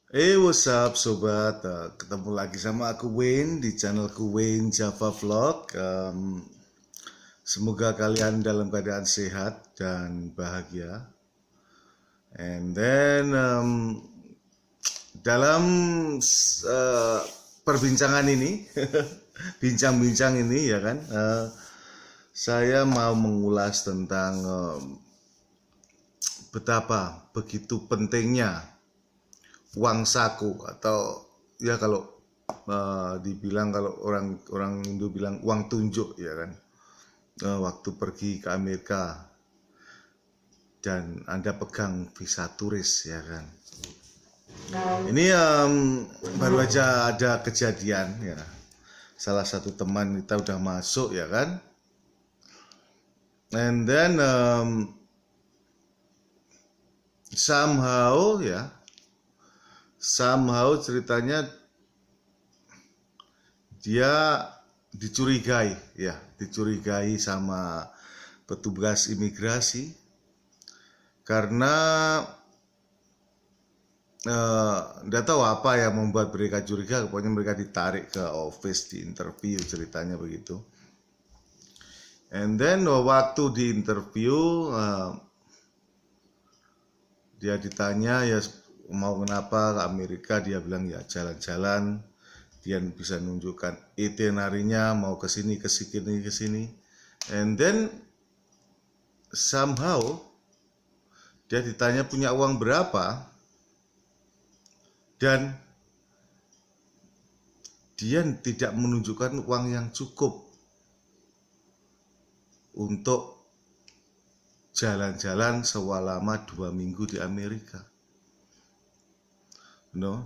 What's up sobat? Ketemu lagi sama aku Wayne di channelku Wayne Java Vlog. Semoga kalian dalam keadaan sehat dan bahagia. And then dalam perbincangan ini, bincang-bincang ini ya kan, saya mau mengulas tentang betapa begitu pentingnya uang saku, atau ya kalau dibilang, kalau orang Indo bilang uang tunjuk ya kan, waktu pergi ke Amerika dan Anda pegang visa turis ya kan. Ini baru aja ada kejadian ya, salah satu teman kita udah masuk ya kan, and then somehow ceritanya dia dicurigai sama petugas imigrasi karena nggak tahu apa yang membuat mereka curiga. Pokoknya mereka ditarik ke office, di interview, ceritanya begitu. And then waktu di interview dia ditanya ya mau kenapa ke Amerika, dia bilang ya jalan-jalan. Dia bisa nunjukkan itinerary-nya, mau ke sini, ke sini. And then somehow dia ditanya punya uang berapa, dan dia tidak menunjukkan uang yang cukup untuk jalan-jalan selama 2 minggu di Amerika.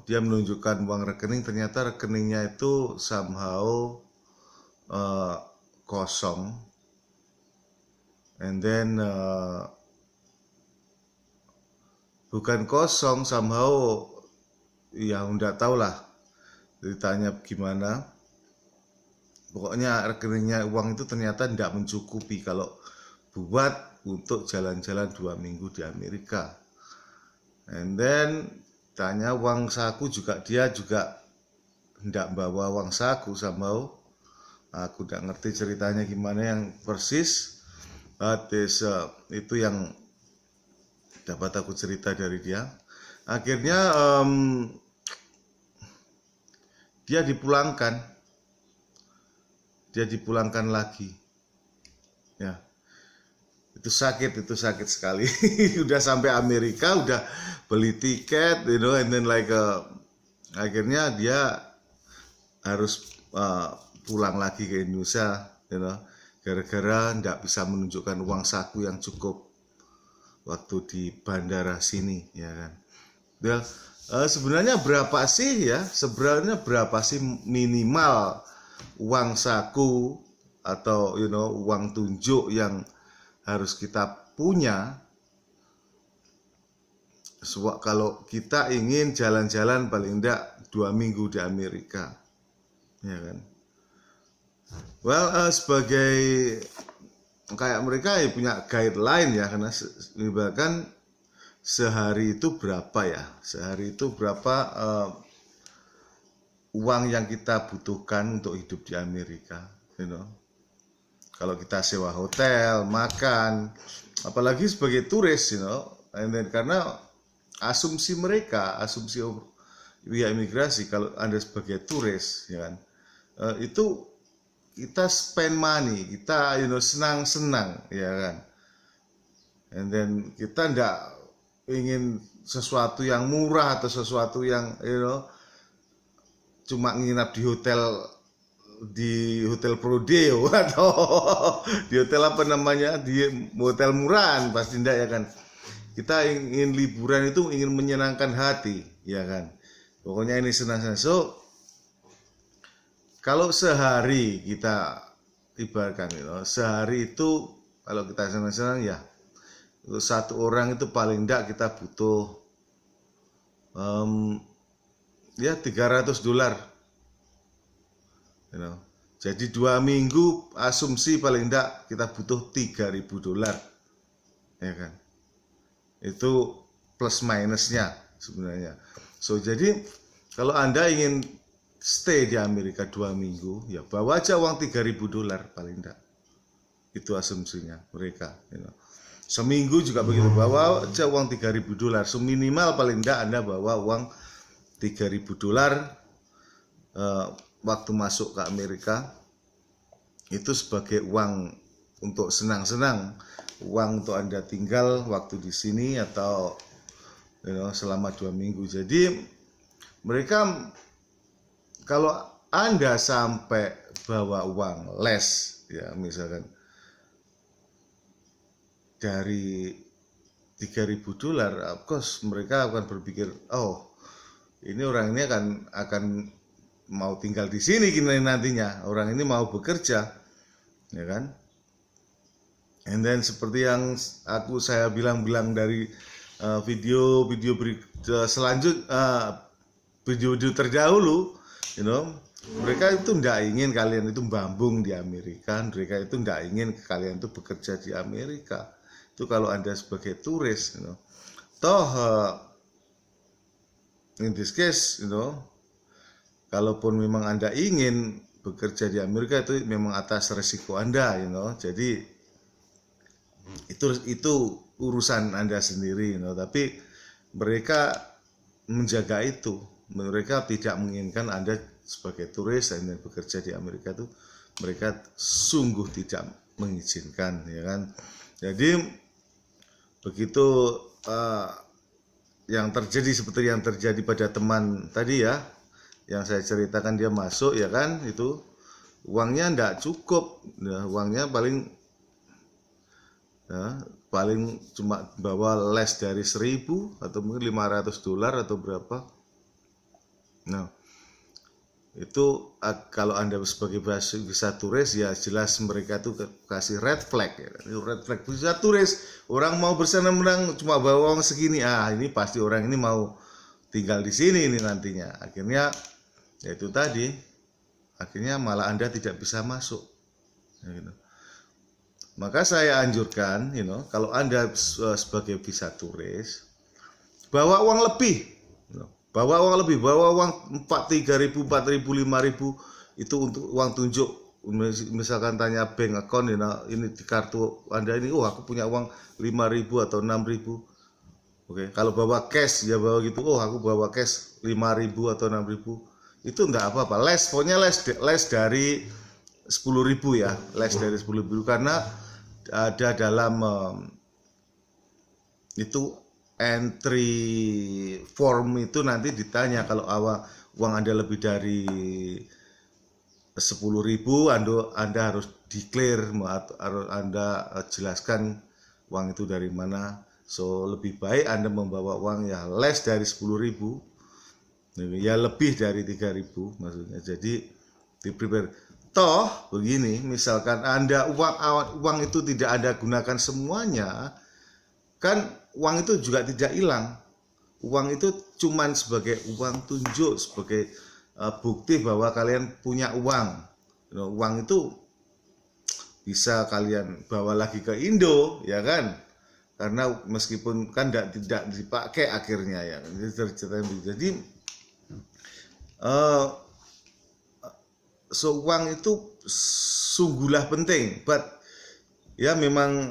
Dia menunjukkan uang rekening, ternyata rekeningnya itu somehow kosong. And then bukan kosong, somehow ya udah tau lah ditanya gimana. Pokoknya rekeningnya, uang itu ternyata tidak mencukupi kalau buat untuk jalan-jalan 2 minggu di Amerika. And then tanya uang saku juga, dia juga tidak bawa uang saku. Somehow aku tidak ngerti ceritanya gimana yang persis, but itu yang dapat aku cerita dari dia. Akhirnya dia dipulangkan lagi ya. Itu sakit sekali. Udah sampai Amerika, udah beli tiket, and then akhirnya dia harus pulang lagi ke Indonesia, gara-gara nggak bisa menunjukkan uang saku yang cukup waktu di bandara sini ya kan. Sebenarnya berapa sih minimal uang saku atau uang tunjuk yang harus kita punya kalau kita ingin jalan-jalan paling enggak 2 minggu di Amerika ya kan. Sebagai kayak mereka ya punya guideline ya, karena bahkan sehari itu berapa uang yang kita butuhkan untuk hidup di Amerika, kalau kita sewa hotel, makan, apalagi sebagai turis, and then karena asumsi via imigrasi, kalau Anda sebagai turis ya kan, itu kita spend money, kita senang-senang ya kan, and then kita nggak ingin sesuatu yang murah atau sesuatu yang cuma nginap di hotel Prodeo atau di hotel di hotel murahan, pasti enggak ya kan. Kita ingin liburan itu ingin menyenangkan hati ya kan, pokoknya ini senang-senang. So kalau sehari kita ibaratkan sehari itu kalau kita senang-senang ya, satu orang itu paling enggak kita butuh ya $300. Jadi 2 minggu asumsi paling enggak kita butuh $3.000 ya kan. Itu plus minusnya sebenarnya. So jadi kalau Anda ingin stay di Amerika 2 minggu, ya bawa aja uang $3.000 paling enggak. Itu asumsinya mereka. Seminggu juga begitu, bawa aja uang $3.000. Seminimal paling enggak Anda bawa uang $3.000 waktu masuk ke Amerika. Itu sebagai uang untuk senang-senang, uang untuk Anda tinggal waktu di sini atau selama 2 minggu. Jadi mereka, kalau Anda sampai bawa uang les, ya misalkan dari $3.000, of course mereka akan berpikir, oh ini orang ini akan mau tinggal di sini nantinya, orang ini mau bekerja, ya kan? And then seperti yang saya bilang dari video selanjutnya, video terdahulu, mereka itu tidak ingin kalian itu bambung di Amerika, mereka itu tidak ingin kalian itu bekerja di Amerika. Itu kalau Anda sebagai turis, toh in this case, kalaupun memang Anda ingin bekerja di Amerika, itu memang atas resiko Anda, jadi itu urusan Anda sendiri, tapi mereka menjaga itu. Mereka tidak menginginkan Anda sebagai turis dan bekerja di Amerika, itu mereka sungguh tidak mengizinkan, ya kan? Jadi begitu yang terjadi seperti yang terjadi pada teman tadi ya, yang saya ceritakan, dia masuk, ya kan, itu uangnya tidak cukup, ya, uangnya paling cuma bawa les dari 1.000 atau mungkin $500 atau berapa. Nah itu kalau Anda sebagai visa turis, ya jelas mereka tuh kasih red flag, ya. Red flag visa turis, orang mau bersenang-senang cuma bawa uang segini, ini pasti orang ini mau tinggal di sini ini nantinya. Akhirnya ya itu tadi, akhirnya malah Anda tidak bisa masuk, ya, gitu. Maka saya anjurkan, kalau Anda sebagai visa turis, bawa uang lebih. Bawa uang 3.000, 4.000, 5.000 itu untuk uang tunjuk. Misalkan tanya bank account, ini di kartu Anda ini, aku punya uang 5.000 atau 6.000. Oke, kalau bawa cash ya bawa gitu, aku bawa cash 5.000 atau 6.000. Itu enggak apa-apa. Pokoknya les dari 10.000 ya, les dari 10.000, karena ada dalam itu entry form itu nanti ditanya, kalau uang Anda lebih dari 10.000, Anda harus declare, harus Anda jelaskan uang itu dari mana. So lebih baik Anda membawa uang ya less dari 10.000, ya lebih dari 3.000 maksudnya. Jadi di prepare. Toh begini, misalkan Anda uang itu tidak Anda gunakan semuanya, kan uang itu juga tidak hilang. Uang itu cuman sebagai uang tunjuk, sebagai bukti bahwa kalian punya uang. Uang itu bisa kalian bawa lagi ke Indo, ya kan? Karena meskipun kan tidak dipakai akhirnya, ya. Jadi so uang itu sungguhlah penting, but ya memang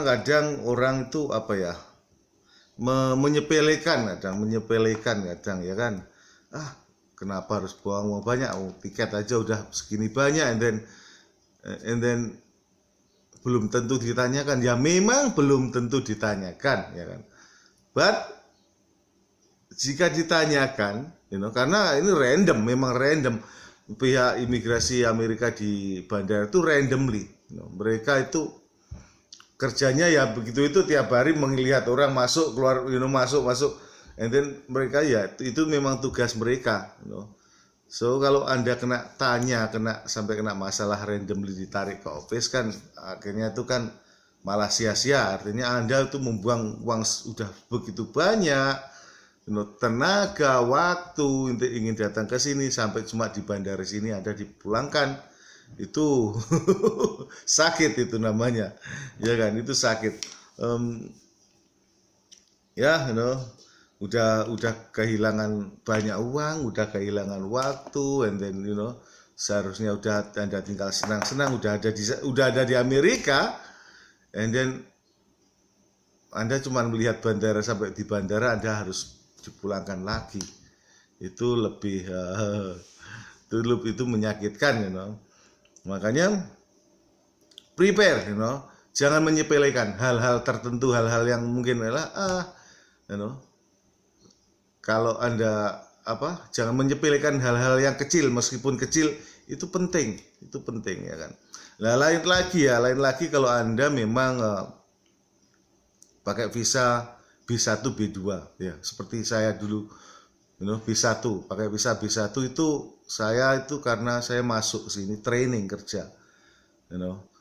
kadang orang itu menyepelekan kadang, ya kan, kenapa harus buang uang banyak, tiket aja udah segini banyak, and then belum tentu ditanyakan, ya memang belum tentu ditanyakan, ya kan, but jika ditanyakan, karena ini memang random, pihak imigrasi Amerika di bandara itu randomly, mereka itu kerjanya ya begitu, itu tiap hari melihat orang masuk keluar, masuk, and then mereka ya itu memang tugas mereka, So kalau Anda sampai kena masalah randomly ditarik ke office, kan akhirnya itu kan malah sia-sia, artinya Anda itu membuang uang sudah begitu banyak, tenaga, waktu untuk ingin datang ke sini, sampai cuma di bandara sini Anda dipulangkan. Itu sakit, itu namanya, ya kan, itu sakit. udah kehilangan banyak uang, udah kehilangan waktu, and then seharusnya udah Anda tinggal senang-senang, udah ada di Amerika, and then Anda cuma melihat bandara, sampai di bandara Anda harus dipulangkan lagi. Itu lebih itu menyakitkan, Makanya prepare, jangan menyepelekan hal-hal tertentu, hal-hal yang mungkin kalau Anda jangan menyepelekan hal-hal yang kecil, meskipun kecil itu penting ya kan. Nah, lain lagi kalau Anda memang pakai visa B1 B2 ya, seperti saya dulu B1, pakai visa B1 itu saya itu karena saya masuk ke sini training kerja.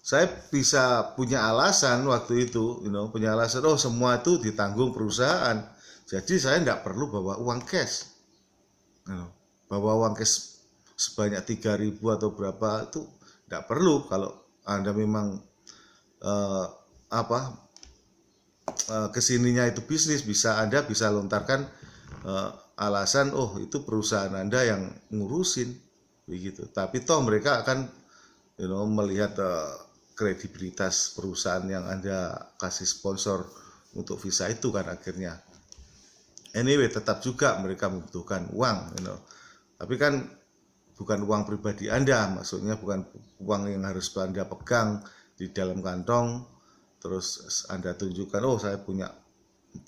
Saya bisa punya alasan waktu itu, punya alasan semua itu ditanggung perusahaan. Jadi saya tidak perlu bawa uang cash. Bawa uang cash sebanyak 3.000 atau berapa itu tidak perlu. Kalau Anda memang kesininya itu bisnis, Anda bisa lontarkan alasan itu perusahaan Anda yang ngurusin begitu. Tapi toh mereka akan melihat kredibilitas perusahaan yang Anda kasih sponsor untuk visa itu kan akhirnya. Anyway, tetap juga mereka membutuhkan uang, tapi kan bukan uang pribadi Anda, maksudnya bukan uang yang harus Anda pegang di dalam kantong, terus Anda tunjukkan, saya punya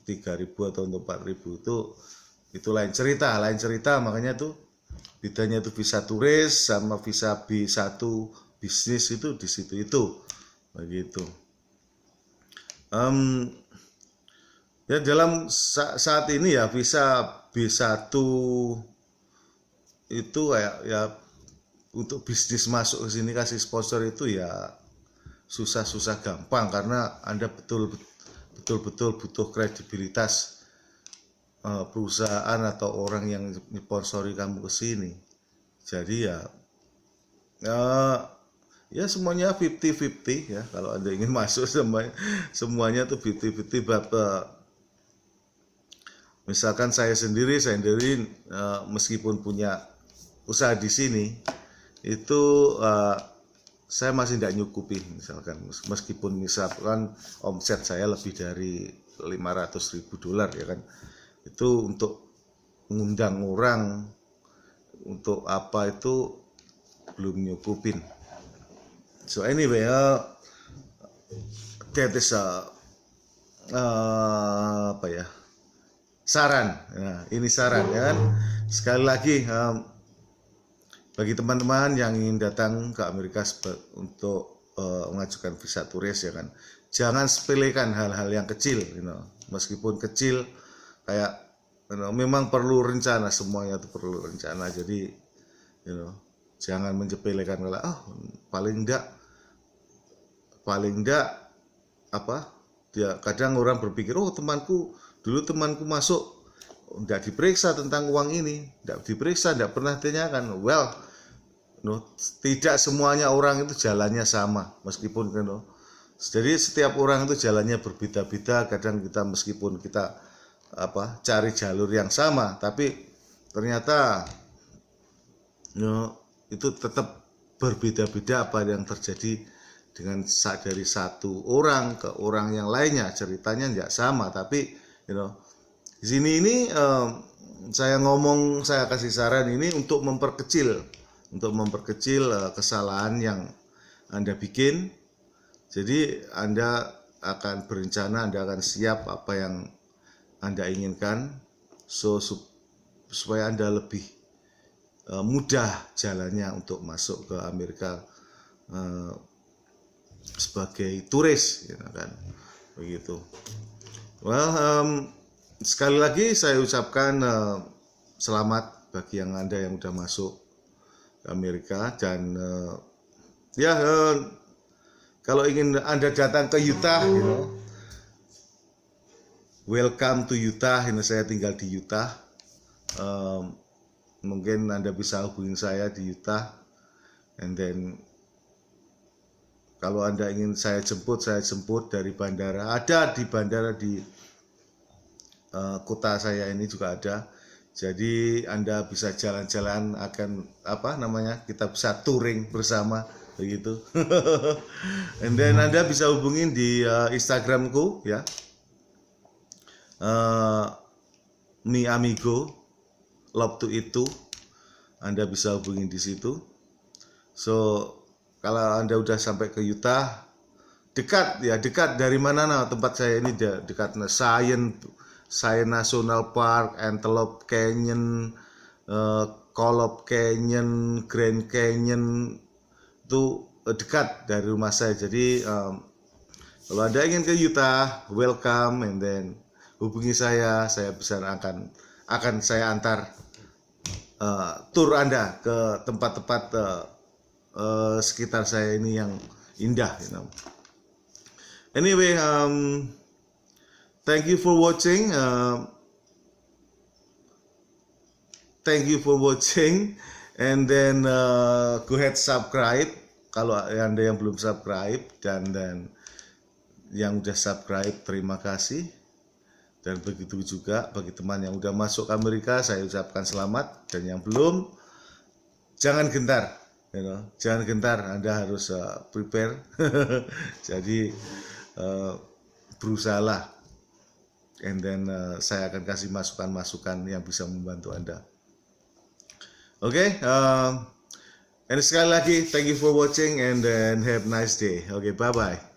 3.000 atau 4.000, itu lain cerita, makanya tuh bedanya itu visa turis sama visa B1 bisnis itu di situ itu, begitu. Ya dalam saat ini ya visa B1 itu ya untuk bisnis masuk ke sini kasih sponsor itu ya susah gampang, karena Anda betul-betul butuh kredibilitas perusahaan atau orang yang sponsori kamu ke sini. Jadi ya semuanya 50-50 ya, kalau Anda ingin masuk semuanya tuh 50-50. Misalkan saya sendiri meskipun punya usaha di sini itu saya masih tidak nyukupi, misalkan misalkan omset saya lebih dari $500.000 ya kan, itu untuk mengundang orang untuk apa itu belum nyukupin. So anyway, that is saran. Nah, ini saran ya kan. Sekali lagi bagi teman-teman yang ingin datang ke Amerika untuk mengajukan visa turis ya kan, jangan sepelekan hal-hal yang kecil, meskipun kecil kayak memang perlu rencana, semuanya itu perlu rencana. Jadi jangan menyepelekan paling enggak kadang orang berpikir temanku masuk tidak diperiksa tentang uang ini, tidak pernah tanyakan. Tidak semuanya orang itu jalannya sama, meskipun jadi setiap orang itu jalannya berbeda-beda. Kadang kita meskipun kita cari jalur yang sama, tapi ternyata itu tetap berbeda-beda apa yang terjadi dari satu orang ke orang yang lainnya, ceritanya tidak sama. Tapi di sini saya kasih saran ini untuk memperkecil kesalahan yang Anda bikin. Jadi Anda akan berencana, Anda akan siap apa yang Anda inginkan, supaya Anda lebih mudah jalannya untuk masuk ke Amerika sebagai turis, kan begitu. Sekali lagi saya ucapkan selamat bagi yang Anda yang udah masuk ke Amerika, dan kalau ingin Anda datang ke Utah, welcome to Utah. Saya tinggal di Utah. Mungkin Anda bisa hubungin saya di Utah, and then kalau Anda ingin saya jemput dari bandara. Ada di bandara di kota saya ini juga ada. Jadi Anda bisa jalan-jalan, akan apa namanya, kita bisa touring bersama begitu. And then Anda bisa hubungin di Instagramku ya, Mi Amigo Love to Itu. Anda bisa hubungin di situ. So kalau Anda udah sampai ke Utah, dekat dari mana tempat saya ini, dekat Science National Park, Antelope Canyon, Coyote Canyon, Grand Canyon, itu dekat dari rumah saya. Jadi kalau Anda ingin ke Utah, welcome, and then hubungi saya bisa akan saya antar tour Anda ke tempat-tempat sekitar saya ini yang indah, Anyway, thank you for watching. And then go ahead subscribe kalau Anda yang belum subscribe, dan yang udah subscribe terima kasih. Dan begitu juga bagi teman yang udah masuk ke Amerika, saya ucapkan selamat, dan yang belum, jangan gentar, jangan gentar, Anda harus prepare. Jadi berusahalah, and then saya akan kasih masukan-masukan yang bisa membantu Anda. Oke, and sekali lagi thank you for watching, and then have a nice day. Oke, bye bye.